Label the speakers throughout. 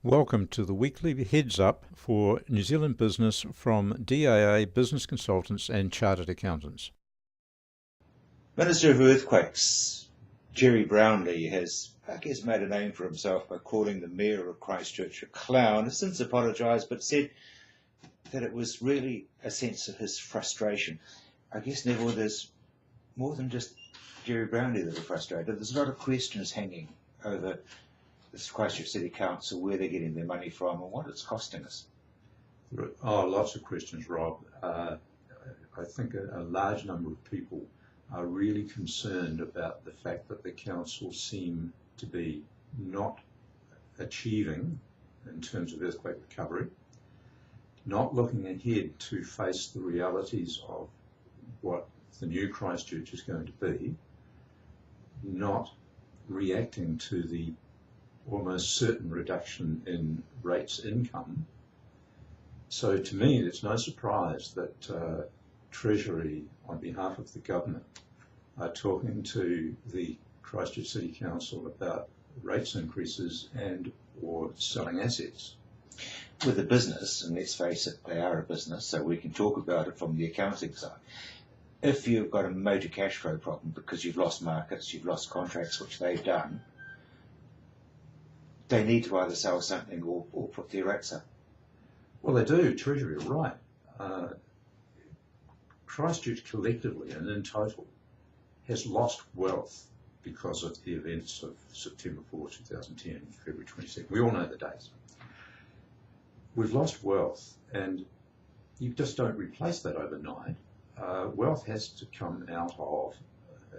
Speaker 1: Welcome to the weekly Heads Up for New Zealand business from DAA Business Consultants and Chartered Accountants.
Speaker 2: Minister of Earthquakes, Gerry Brownlee, has, made a name for himself by calling the Mayor of Christchurch a clown. Has since apologised, but said that it was really a sense of his frustration. Neville, there's more than just Gerry Brownlee that are frustrated. There's a lot of questions hanging over this Christchurch City Council, where they're getting their money from and what it's costing us.
Speaker 3: Lots of questions, Rob. I think a large number of people are really concerned about the fact that the council seem to be not achieving in terms of earthquake recovery, not looking ahead to face the realities of what the new Christchurch is going to be, not reacting to the almost certain reduction in rates income. So to me, it's no surprise that Treasury, on behalf of the government, are talking to the Christchurch City Council about rates increases and or selling assets.
Speaker 2: With a business, and let's face it, they are a business, so we can talk about it from the accounting side. If you've got a major cash flow problem because you've lost markets, you've lost contracts, which they've done, they need to either sell something or put their rates up.
Speaker 3: Well, they do. Treasury are right. Christchurch collectively and in total has lost wealth because of the events of September 4, 2010, February 22nd. We all know the dates. We've lost wealth, and you just don't replace that overnight. Wealth has to come out of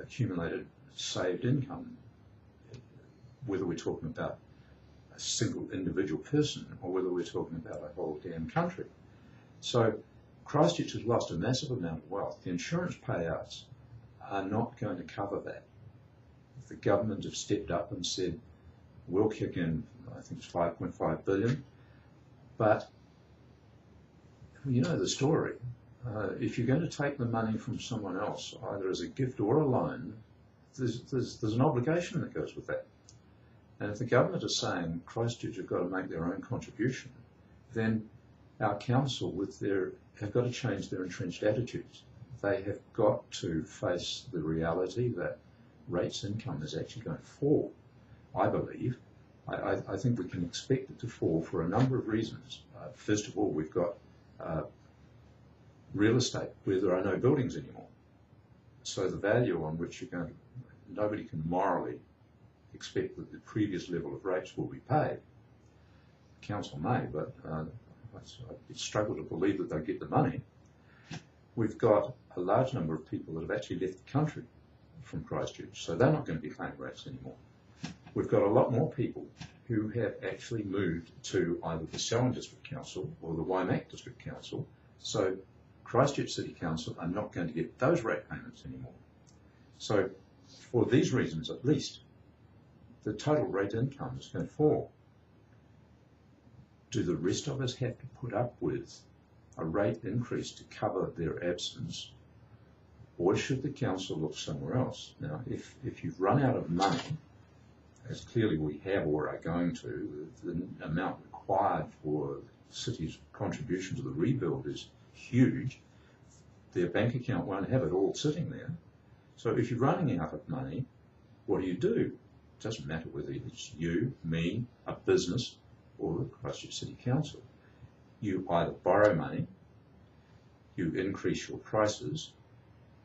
Speaker 3: accumulated saved income, whether we're talking about a single individual person or whether we're talking about a whole damn country. So Christchurch has lost a massive amount of wealth. The insurance payouts are not going to cover that. The government have stepped up and said, we'll kick in, I think it's 5.5 billion, but you know the story. If you're going to take the money from someone else, either as a gift or a loan, there's an obligation that goes with that. And if the government is saying Christchurch have got to make their own contribution, then our council have got to change their entrenched attitudes. They have got to face the reality that rates income is actually going to fall, I believe. I think we can expect it to fall for a number of reasons. First of all, we've got real estate where there are no buildings anymore. So the value on which nobody can morally expect that the previous level of rates will be paid. The council may, but I struggle to believe that they'll get the money. We've got a large number of people that have actually left the country from Christchurch, so they're not going to be paying rates anymore. We've got a lot more people who have actually moved to either the Selwyn District Council or the Waimak District Council, so Christchurch City Council are not going to get those rate payments anymore. So for these reasons at least, the total rate income is going to fall. Do the rest of us have to put up with a rate increase to cover their absence, or should the council look somewhere else? Now, if you've run out of money, as clearly we have or are going to, the amount required for the city's contribution to the rebuild is huge. Their bank account won't have it all sitting there. So if you're running out of money, what do? It doesn't matter whether it's you, me, a business, or the Christchurch City Council. You either borrow money, you increase your prices,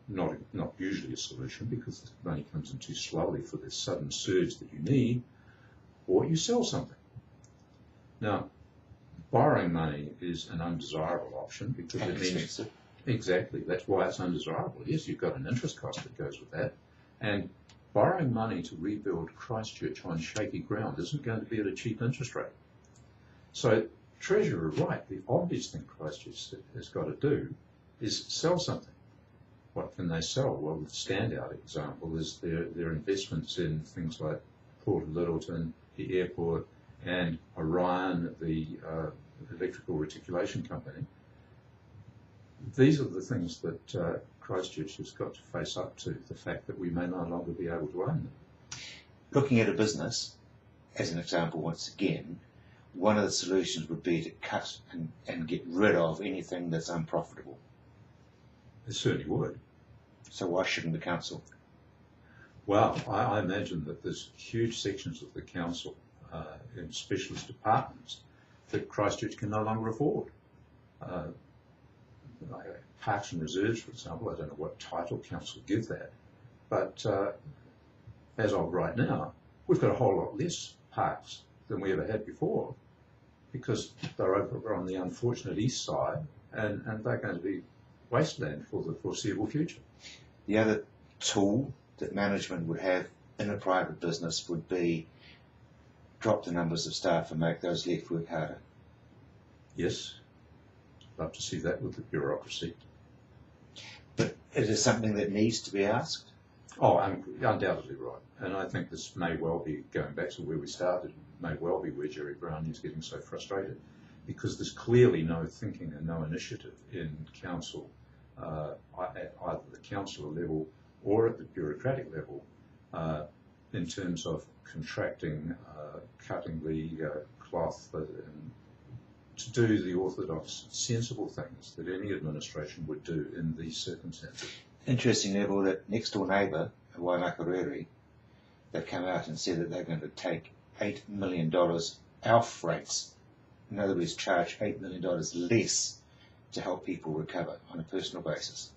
Speaker 3: not usually a solution because the money comes in too slowly for the sudden surge that you need, or you sell something. Now, borrowing money is an undesirable option because it means
Speaker 2: expensive.
Speaker 3: Exactly, that's why it's undesirable. Yes, you've got an interest cost that goes with that, and borrowing money to rebuild Christchurch on shaky ground isn't going to be at a cheap interest rate. So Treasury are right. The obvious thing Christchurch has got to do is sell something. What can they sell? Well, the standout example is their investments in things like Port of Lyttelton, the airport, and Orion, the electrical reticulation company. These are the things that Christchurch has got to face up to, the fact that we may no longer be able to own them.
Speaker 2: Looking at a business, as an example once again, one of the solutions would be to cut and get rid of anything that's unprofitable.
Speaker 3: It certainly would.
Speaker 2: So why shouldn't the council?
Speaker 3: Well, I imagine that there's huge sections of the council in specialist departments that Christchurch can no longer afford. Parks and reserves, for example, I don't know what title council give that, but as of right now, we've got a whole lot less parks than we ever had before, because they're over on the unfortunate east side, and they're going to be wasteland for the foreseeable future.
Speaker 2: The other tool that management would have in a private business would be drop the numbers of staff and make those left work harder.
Speaker 3: Yes, love to see that with the bureaucracy.
Speaker 2: But it is something that needs to be asked.
Speaker 3: Oh, I'm undoubtedly right. And I think this may well be, going back to where we started, may well be where Gerry Brownlee is getting so frustrated, because there's clearly no thinking and no initiative in council, at either the councillor level or at the bureaucratic level, in terms of contracting, cutting the cloth, to do the orthodox, sensible things that any administration would do in these circumstances.
Speaker 2: Interesting, Neville, that next door neighbour, Waimakariri, they come out and said that they're going to take $8 million off rates. In other words, charge $8 million less to help people recover on a personal basis.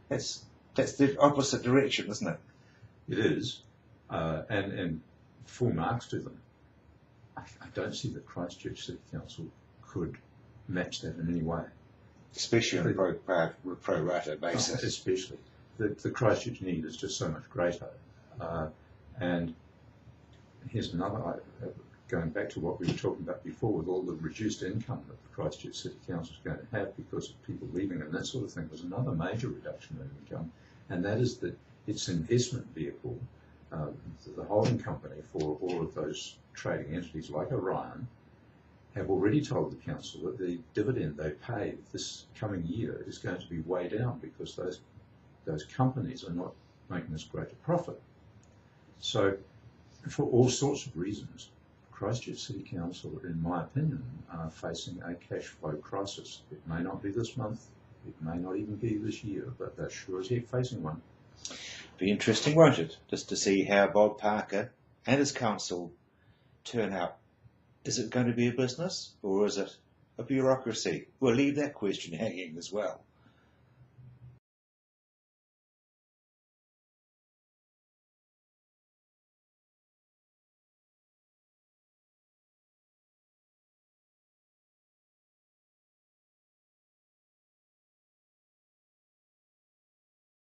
Speaker 2: That's the opposite direction, isn't it?
Speaker 3: It is, and full marks to them. I don't see that Christchurch City Council could match that in any way.
Speaker 2: Especially on a pro rata basis.
Speaker 3: Especially. The Christchurch need is just so much greater. And here's another, going back to what we were talking about before, with all the reduced income that the Christchurch City Council is going to have because of people leaving and that sort of thing, there's another major reduction in income, and that is that its investment vehicle, the holding company for all of those trading entities like Orion, have already told the council that the dividend they pay this coming year is going to be way down because those companies are not making as great a profit. So, for all sorts of reasons, Christchurch City Council, in my opinion, are facing a cash flow crisis. It may not be this month, it may not even be this year, but they're sure as heck facing one.
Speaker 2: Be interesting, won't it, just to see how Bob Parker and his council turn out. Is it going to be a business or is it a bureaucracy? We'll leave that question hanging as well.